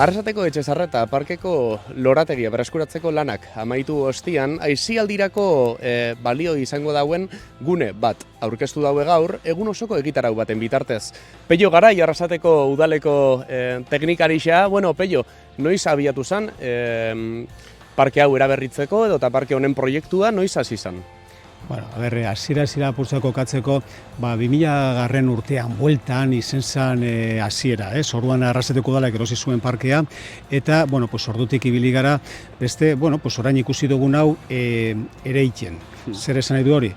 Arrasateko Etxezarreta parkeko lorategia berreskuratzeko lanak amaitu ostian, aisialdirako balio izango dauen gune bat aurkeztu daue gaur, egun osoko egitarau baten bitartez. Pello Garai, Arrasateko udaleko teknikarixa, Pello, noiz abiatu zen parke hau eraberritzeko edo eta parke honen proiektua noiz hasi zen? Hasiera apurtzako katzeko, 2000 urtean bueltan izen zen hasiera, orduan Arrasateko udalak erosi zuen parkea, eta, ordutik ibili gara, beste, orain ikusi dugun hau ereitzen. Zer esan nahi du hori?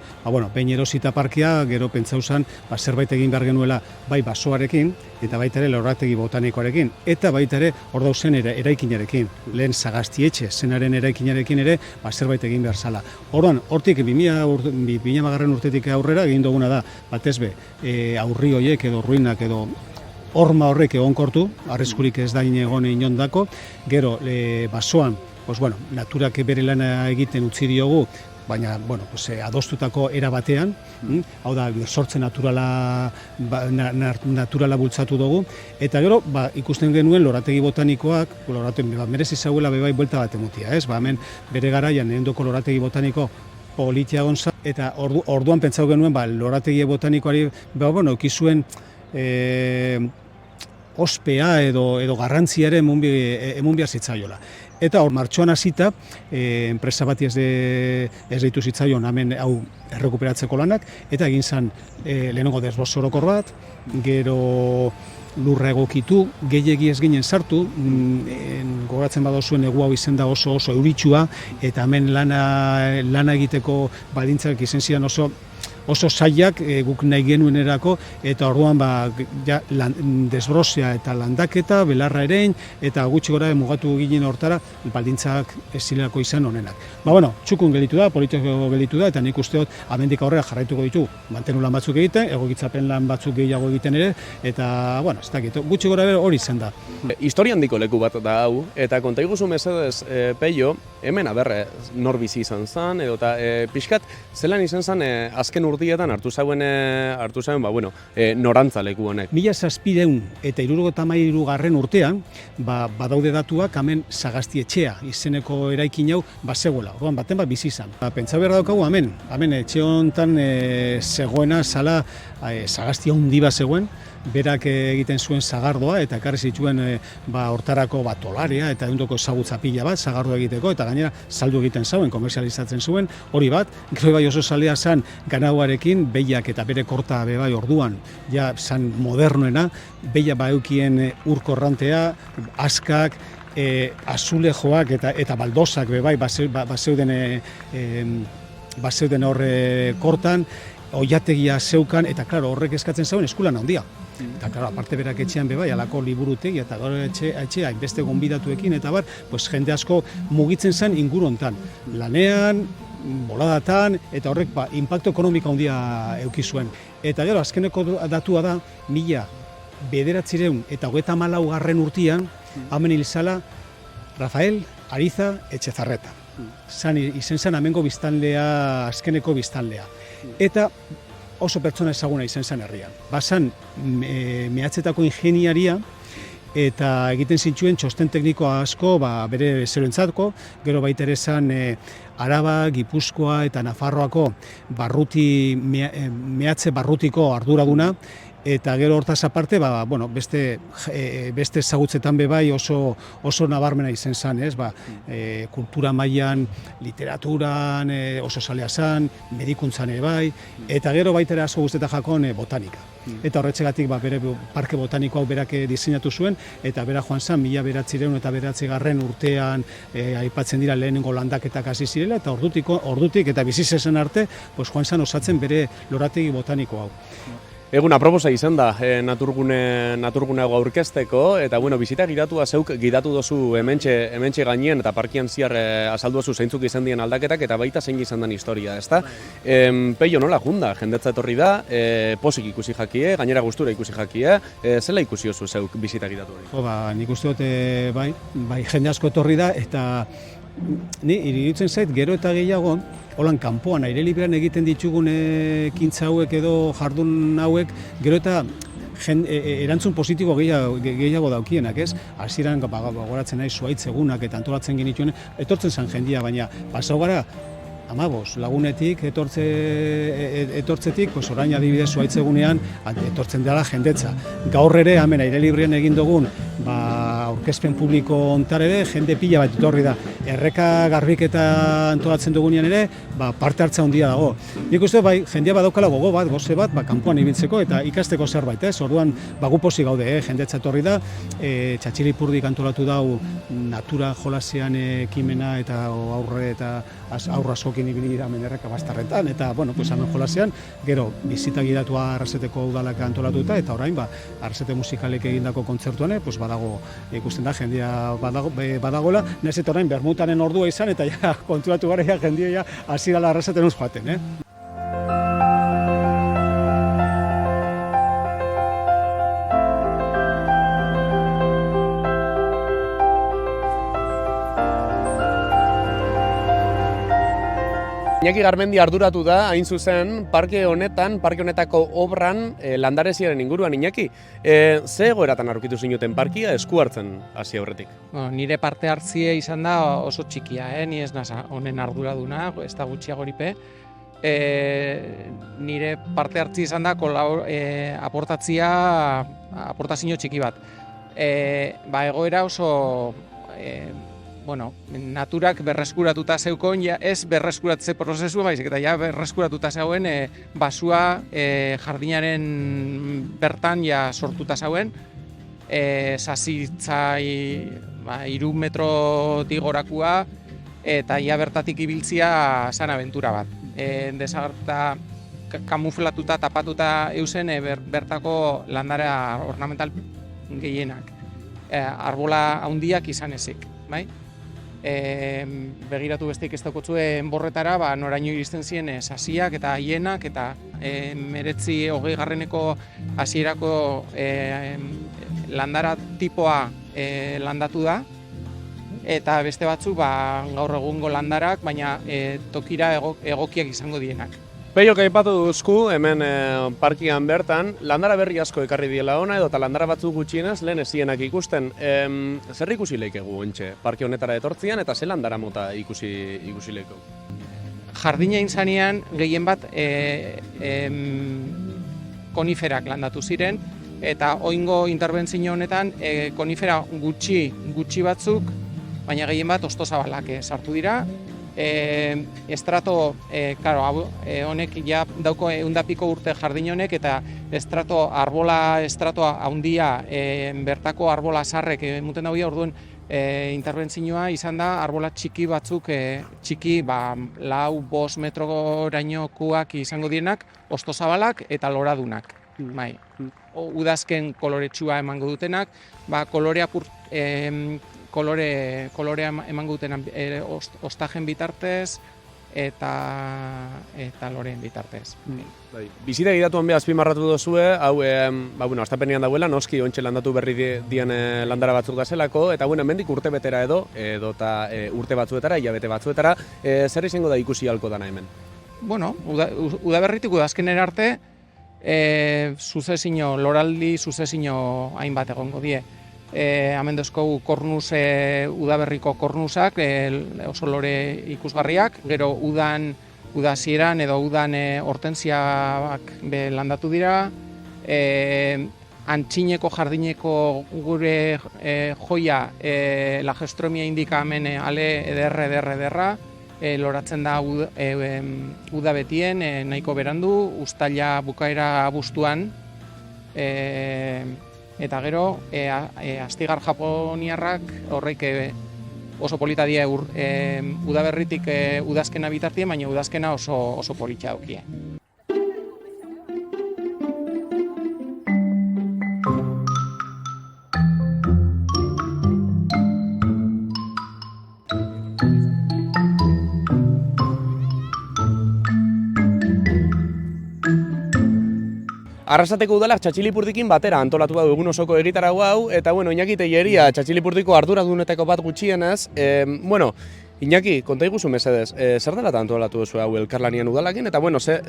Behin erosita parkea, gero pentsau zen, zerbait egin behar genuela bai basoarekin, eta baita ere lorategi botanikoarekin, eta baita ere hor dauzen eraikinarekin. Lehen Sagaztietxe zenaren eraikinarekin ere, zerbait egin behar zala. Orduan, hortik 2000 urtetik aurrera egin duguna da, batez be, aurri horiek edo ruinak edo horma horrek egonkortu, arriskurik ez da egon inondako, gero basoan, naturak bere lana egiten utzi diogu, baina, adostutako era batean, hau da, sortze naturala bultzatu dugu, eta gero, ikusten genuen lorategi botanikoak, merezi zauela bebai buelta bat emutia, hemen bere garaian, endoko lorategi botaniko politia gonza, eta orduan pentsau genuen, lorategi botanikoari, eukizuen ospea edo garrantziare emun behar zitzaiola. Eta hor martxoan hasita, enpresa bati ez deitu zitzaion hemen hau errekuperatzeko lanak, eta egin zen lehenengo desbroz orokor bat, gero lurra egokitu, gehiegi ez ginen sartu, gogoratzen badozuen egu hau izen da oso euritsua, eta hemen lana egiteko baldintzak izen ziren oso zailak guk nahi genuenerako, eta orduan desbrozea eta landaketa, belarra erein, eta gutxi gora mugatu ginen hortara, baldintzak ez zirelako izan honenak. Txukun gelitu da, politiko gelitu da, eta nik usteot amendik aurrera jarraituko ditu, mantenu lan batzuk egiten, egokitzapen lan batzuk gehiago egiten ere, eta, ez dakit, gutxi gora hori izan da. Historian diko leku bat da hau, eta konta iguzu mesedez, Pello, hemen nor bizi izan zen, edo eta pixkat, zelan izan zen azken urtietan hartu zauen norantza leku honek. 1700 eta 1973 urtean, badaude datuak hemen Sagaztietxea izeneko eraikin hau bazegoela, orduan baten bizi izan. Pentsa behar daukagu hemen etxe honetan zegoena zala Sagaztia handi bat zegoen, berak egiten zuen zagardoa eta ekarri zituen hortarako tolarea eta eundoko ezagutza pila bat zagardoa egiteko, eta gainera saldu egiten zauen, komerzializatzen zuen, hori bat, gero bai oso zalea zan ganauarekin, behiak eta bere korta bai orduan, ja zan modernoena, behia eukien urkorrantea, askak, azulejoak eta baldozak bai bazeuden horre kortan, oiategia zeukan, eta horrek eskatzen zauen eskulan handia. Eta, aparte berak etxean bebai, alako liburutegi eta gaur etxea hainbeste gonbidatuekin, eta jende asko mugitzen zen inguru hontan. Lanean, boladatan, eta horrek inpaktu ekonomiko handia eukizuen. Eta gero, azkeneko datua da, 1994 urtean, hemen hilzala Rafael Ariza Etxezarreta. Izen zen hemengo biztanlea, azkeneko biztanlea. Eta oso pertsona ezaguna izen zen herrian. Bazan mehatzetako ingeniaria, eta egiten zituen txosten tekniko asko bere zeroentzatko, gero baita ere zen Araba, Gipuzkoa eta Nafarroako mehatze barrutiko arduraduna, eta gero hortaz aparte, beste ezagutzetan bebai oso nabarmena izen zen, kultura mailan, literaturan, oso zalea zen, medikuntzan bai, eta gero baita ere asko guztetan jakon botanika. Eta horretxegatik bere parke botaniko hau berak diseinatu zuen, eta bera joan zen, 1909 urtean aipatzen dira lehenengo landaketak hasi zirela, eta ordutik eta bizizezen arte, joan zen osatzen bere lorategi botaniko hau. Egun aproposa izan da naturgune hau aurkezteko, eta bizita gidatua zeuk gidatu dozu hementxe gainien, eta parkian ziar azaldu dozu zeintzuk izan dien aldaketak, eta baita zein izan den historia, ezta? Pello nola junda, jendetza etorri da, posik ikusi jakie, gainera gustura ikusi jakie, zela ikusi oso zeuk bizita gidatu hori? Nik uste dut, jende asko etorri da, eta ni iruditzen zait gero eta gehiago, holan kanpoan aire librean egiten ditugun ekintza hauek edo jardun hauek, gero eta erantzun positibo gehiago daukienak, ez? Hasieran gogoratzen naiz zuhaitz egunak eta antolatzen genituen, etortzen zen jendia, baina pasau gara, lagunetik, etortzetik, orain adibidez zuhaitz egunean, etortzen dela jendetza. Gaur ere, hemen aire librean egin dugun, aurkezpen publiko hontar ere, jende pila bat etorri da. Erreka garbiketa antolatzen dugunean ere, parte hartza handia dago. Nik uste, jendea badaukala gogo bat, goze bat, kanpoan ibiltzeko eta ikasteko zerbait, ez? Orduan, gu pozik gaude, jendetza etorri da, Txatxilipurdik antolatu dau natura jolasean ekimena eta aurra sokin ibili dira erreka bastarretan, eta, hemen jolasean, gero, bizita gidatua Arraseteko udalak antolatuta, eta orain, Arrasete musikalek egindako kontzertuan, badago, ikusten da, jendea badagoela, nahiz eta orain, bermutanen ordua izan, eta konturatu gara, jendea hasi dela Arraseten uz joaten, Iñaki Garmendi arduratu da, hain zuzen, parke honetako obran landareziaren inguruan, Iñaki. Ze egoeratan aurkitu zinuten parkia esku hartzen hasi aurretik? Nire parte hartzia izan da oso txikia, ni ez naz honen arduraduna, ez da gutxiagoripe. Nire parte hartzia izan da aportazio txiki bat. Egoera oso... naturak berreskuratuta zeukon, ez berreskuratze prozesu, baizik eta berreskuratuta zeuen basua jardinaren bertan sortuta zeuen, sasitzai 3 metrotik gorakua, eta bertatik ibiltzia zan abentura bat. Desagerta kamuflatuta, tapatuta eusen bertako landara ornamental gehienak. Arbola handiak izan ezik, bai? Begiratu besteik ez daukotzue enborretara, noraino iristen ziren sasiak eta hienak, eta 1920 hasierako landara tipoa landatu da, eta beste batzuk gaur egungo landarak, baina tokira egokiak izango dienak. Peiok aipatu duzku, hemen parkian bertan, landara berri asko ekarri diela ona, edo eta landara batzuk gutxienez lehen ezienak ikusten. Zer ikusi leikegu ontxe, parke honetara etortzian, eta ze landara mota ikusi leiko? Jardina inzanean gehien bat koniferak landatu ziren, eta oingo interbentzio honetan konifera gutxi batzuk, baina gehien bat hostozabalak sartu dira. Estrato, honek dauko 100 piko urte jardin honek, eta estratoa handia, bertako arbola sarrek emuten daudia, orduan interbentzioa izan da arbola txiki batzuk, 4-5 metrorainokoak izango dienak, hostozabalak eta loradunak. Udazken koloretsua emango dutenak, kolorea emango duten ostajen bitartez eta loreen bitartez. Bizita egitatuan azpimarratu duzue, hau astapenean dauela, noski ontxe landatu berri dien landara batzuk gazelako, eta hemendik urte betera edo eta urte batzuetara, hilabete batzuetara, zer izango da ikusi halko dana hemen? Udaberritik udazkenera arte, loraldi suzezino hainbat egongo die. Hemen dozkogu udaberriko kornusak, oso lore ikusgarriak, gero udazieran edo udan hortensiak landatu dira, antxineko jardineko gure joia, lagestromia indika hemen ale ederra, loratzen da uda betien, nahiko berandu, uztaila bukaera abuztuan, eta gero, astigar japoniarrak horreik oso polita die udaberritik udazkena bitartien, baina udazkena oso polita daukie. Arrasateko udalak Txatxilipurdikin batera antolatu du egun osoko egitarau hau, eta Iñaki Telleria Txatxilipurdiko arduradunetako bat gutxienez, Iñaki, konta iguzu mesedez, zer dela antolatu duzu hau elkarlanian udalakin, eta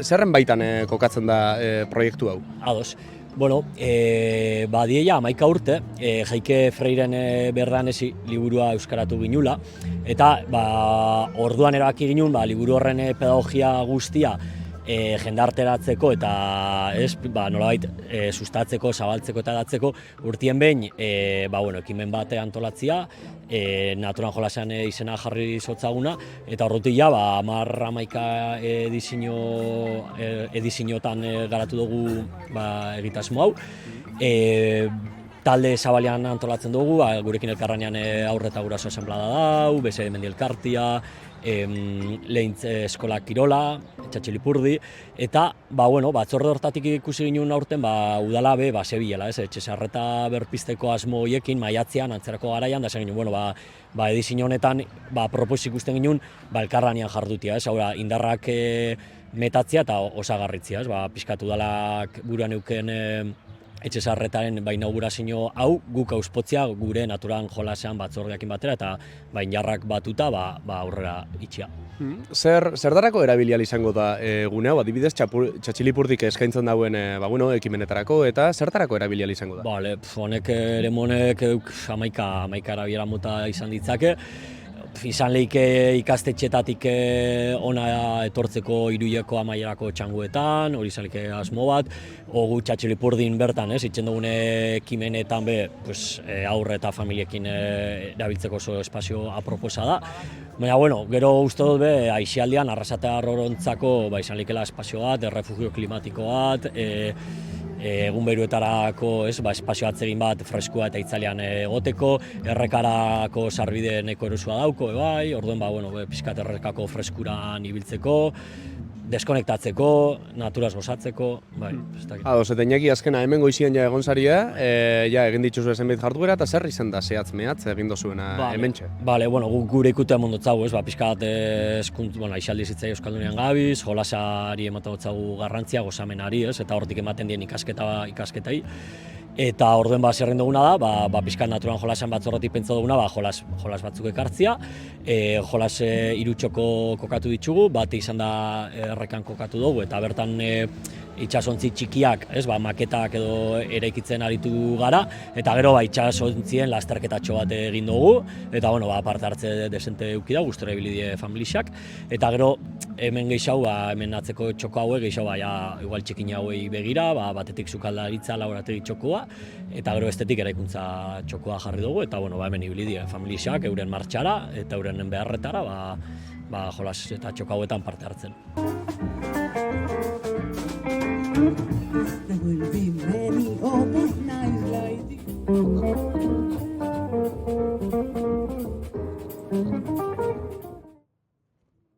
zerren baitan kokatzen da proiektu hau? Ados. Bueno, badieia 11 urte, Jaike Freiren berdan ezi liburua euskaratu ginula, eta orduan erabaki ginun, liburu horren pedagogia guztia jendarteratzeko eta nolabait sustatzeko, zabaltzeko eta datzeko urtien behin ekimen bat antolatzia, Naturan jolasean izena jarri zotzaguna, eta horretik 10-11 ediziotan garatu dugu egitasmo hau. Talde zabalean antolatzen dugu, gurekin elkarranean Haur eta Guraso Asanblada dau, BSD Mendi Elkartia, Lehintz Eskola Kirola, Txatxilipurdi, eta batzorde hortatik ikusi ginen aurten udala zebilela, etxezarreta berpizteko asmo horiekin maiatzean antzerako garaian, da zen ginen, edizio honetan propos ikusten ginen elkarranean jardutia, indarrak metatzea eta osagarritzea, pixkat udalak buruan euken etxezarretaren inaugurazio hau guk auspotzea gure Naturan jolasean batzordeakin batera eta indarrak batuta aurrera itxia. Zer darako erabili ahal izango da gune hau, adibidez Txatxilipurdik eskaintzen dauen ekimenetarako eta zertarako erabili ahal izango da? Honek ere monek 11 erabilera mota izan ditzake. Izan lehike ikastetxetatik ona etortzeko Iruileko amaierako txanguetan, hori izan lehike asmo bat, gu Txatxilipurdin bertan, itzen dugun ekimenetan aurre eta familiekin erabiltzeko oso espazio aproposa da. Baina, gero uste dut aixialdian, Arrasatea Arrorontzako izan lehikela espazio bat, errefugio klimatiko bat, egun beruetarako espazio atzegin bat freskua eta itzalean egoteko, errekarako sarbide neko erosua dauko, orduan pixkat errekako freskuran ibiltzeko, deskonektatzeko, naturaz gozatzeko, Eta Iñaki, azkena hemen goizien egon zaria, egin dituzu ezenbait jarduera eta zer izan da zehatz mehatz egin dozuena hementxe? Gure ikutea mondotzagu, pixkat aixaldi zitzai Euskaldunean gabiz, jolasari ematen dutzagu garrantzia, gozamenari, eta hortik ematen dien ikasketai. Eta orduen zerren duguna da, pixkat Naturan jolasean batzorretik pentsa duguna, jolas batzuk ekartzia, jolas 3 txoko kokatu ditugu, bat izan da errekan kokatu dugu, eta bertan itxasontzi txikiak, maketak edo eraikitzen aritu gara, eta gero itxasontzien lasterketatxo bat egin dugu, eta parte hartze desente eukida, gustora ibili die familiak, eta gero hemen gehiago, hemen atzeko txoko hauek gehiago, igual txikin hauei begira, batetik sukaldaritza laborategi txokoa, eta gero bestetik eraikuntza txokoa jarri dugu, eta hemen ibili die familiak euren martxara, eta euren beharretara, jolas eta txoko hauetan parte hartzen. Tengo el bienvenido